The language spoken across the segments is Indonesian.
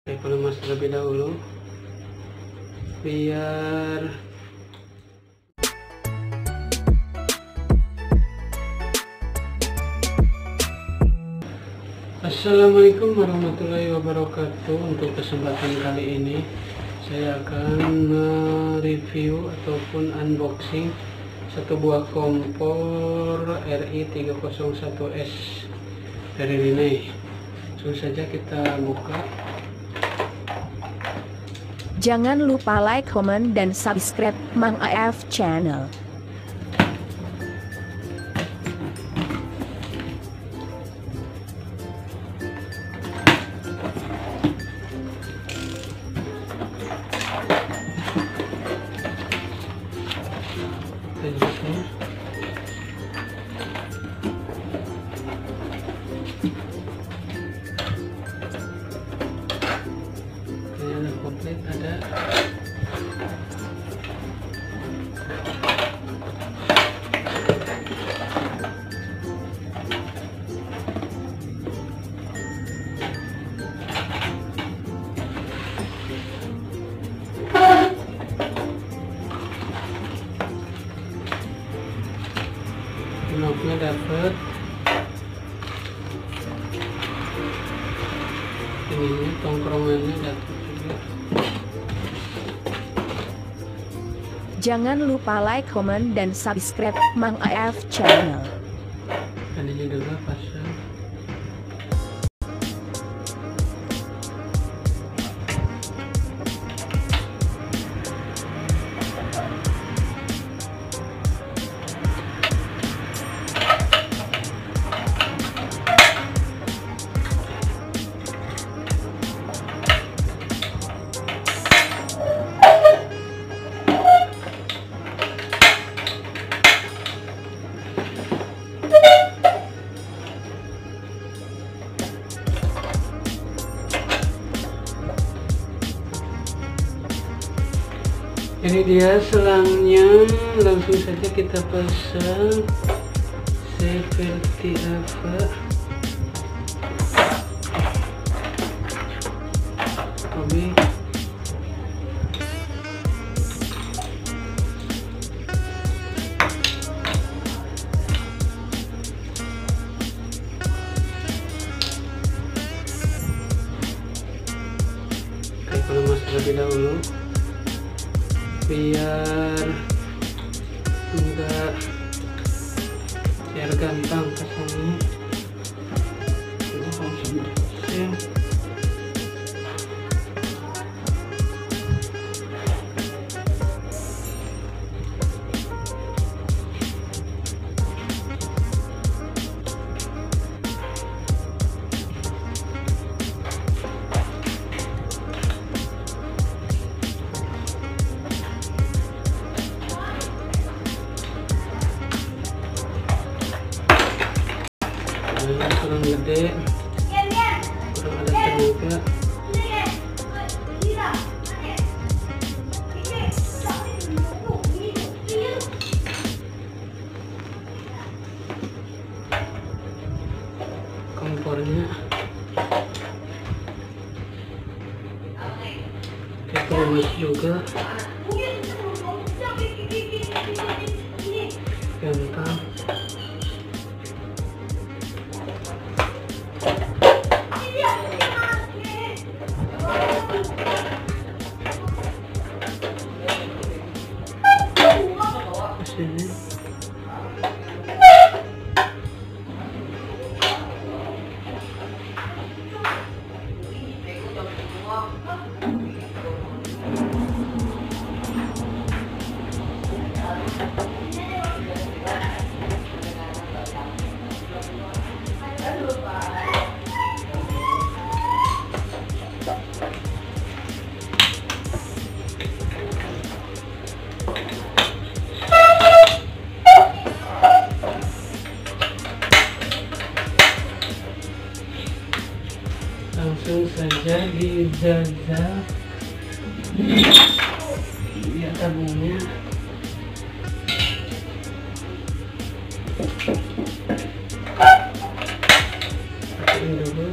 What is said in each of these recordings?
Lemas terlebih dahulu biar Assalamualaikum warahmatullahi wabarakatuh. Untuk kesempatan kali ini saya akan review ataupun unboxing satu buah kompor RI-301S dari Rinnai. Langsung saja kita buka. Jangan lupa like, comment, dan subscribe MANG AF channel. Komplit ada knobnya dapat, ininya tongkrongannya dapat juga. Jangan lupa like, comment, dan subscribe MANG AF channel. Tadinya juga pasang. Ini dia selangnya, langsung saja kita pasang seperti apa. Oke. Kalau mas terlebih dahulu biar gampang pasangnya. Kurang gede, kurang ada tenaga. Kompornya kita rumus juga, gampang. Sini. Langsung saja dijajah, lihat tabungnya. Pakein dulu.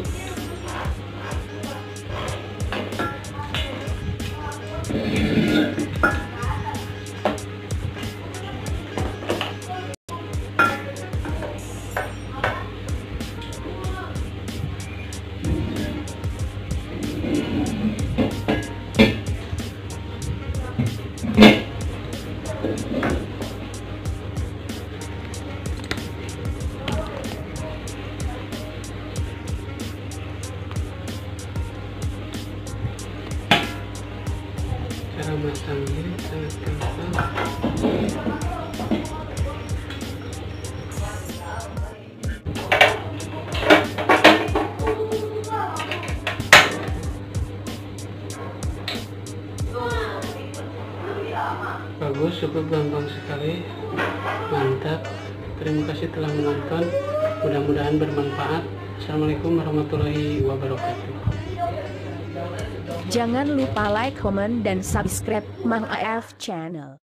cara matangnya sangat gampang. Bagus, cukup gampang sekali, mantap. Terima kasih telah menonton, mudah-mudahan bermanfaat. Assalamualaikum warahmatullahi wabarakatuh. Jangan lupa like, komen, dan subscribe Mang AF Channel.